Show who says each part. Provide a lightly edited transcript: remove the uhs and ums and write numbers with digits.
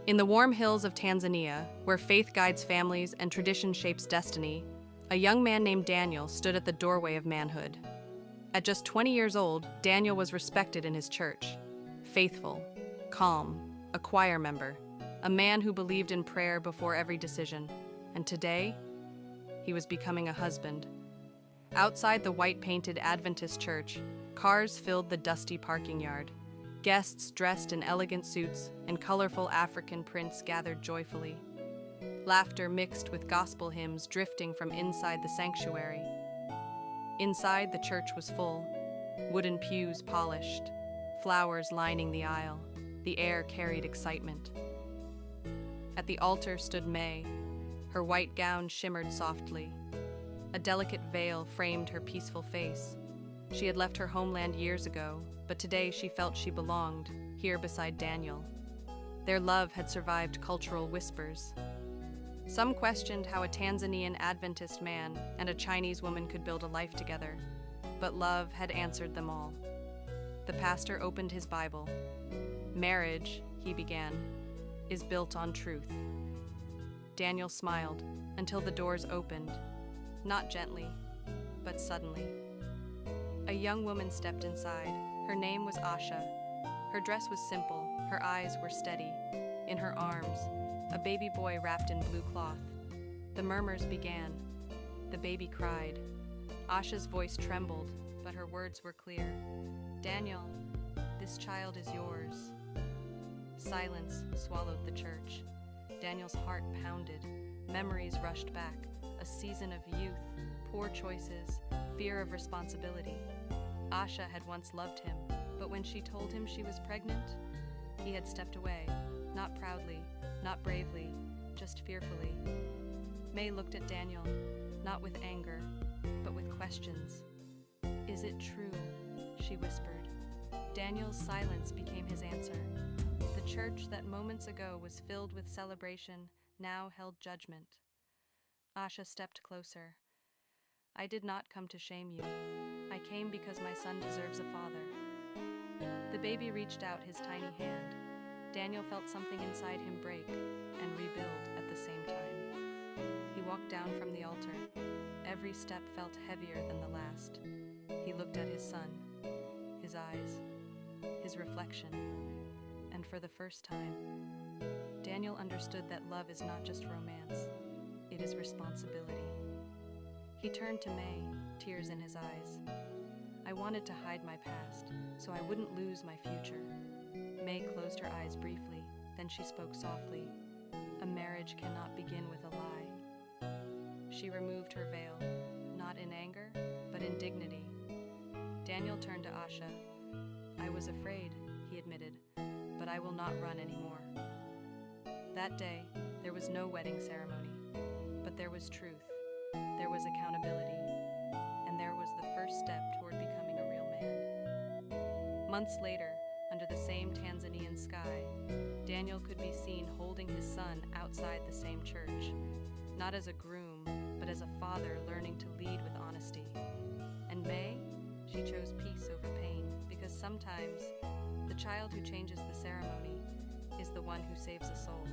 Speaker 1: In the warm hills of Tanzania, where faith guides families and tradition shapes destiny, a young man named Daniel stood at the doorway of manhood. At just 20 years old, Daniel was respected in his church. Faithful, calm, a choir member, a man who believed in prayer before every decision. And today, he was becoming a husband. Outside the white-painted Adventist church, cars filled the dusty parking yard. Guests dressed in elegant suits and colorful African prints gathered joyfully. Laughter mixed with gospel hymns drifting from inside the sanctuary. Inside, the church was full, wooden pews polished, flowers lining the aisle. The air carried excitement. At the altar stood May. Her white gown shimmered softly. A delicate veil framed her peaceful face. She had left her homeland years ago, but today she felt she belonged, here beside Daniel. Their love had survived cultural whispers. Some questioned how a Tanzanian Adventist man and a Chinese woman could build a life together, but love had answered them all. The pastor opened his Bible. "Marriage," he began, "is built on truth." Daniel smiled until the doors opened, not gently, but suddenly. A young woman stepped inside. Her name was Asha. Her dress was simple, her eyes were steady. In her arms, a baby boy wrapped in blue cloth. The murmurs began. The baby cried. Asha's voice trembled, but her words were clear. "Daniel, this child is yours." Silence swallowed the church. Daniel's heart pounded. Memories rushed back. A season of youth, poor choices, fear of responsibility. Asha had once loved him, but when she told him she was pregnant, he had stepped away, not proudly, not bravely, just fearfully. May looked at Daniel, not with anger, but with questions. "Is it true?" she whispered. Daniel's silence became his answer. The church that moments ago was filled with celebration now held judgment. Asha stepped closer. "I did not come to shame you. I came because my son deserves a father." The baby reached out his tiny hand. Daniel felt something inside him break and rebuild at the same time. He walked down from the altar. Every step felt heavier than the last. He looked at his son, his eyes, his reflection, and for the first time, Daniel understood that love is not just romance, it is responsibility. He turned to May, tears in his eyes. "I wanted to hide my past, so I wouldn't lose my future." May closed her eyes briefly, then she spoke softly. "A marriage cannot begin with a lie." She removed her veil, not in anger, but in dignity. Daniel turned to Asha. "I was afraid," he admitted, "but I will not run anymore." That day, there was no wedding ceremony, but there was truth, there was accountability, and there was the first step toward becoming a real man. Months later, under the same Tanzanian sky, Daniel could be seen holding his son outside the same church, not as a groom, but as a father learning to lead with honesty. And May, she chose peace over pain, because sometimes the child who changes the ceremony is the one who saves a soul.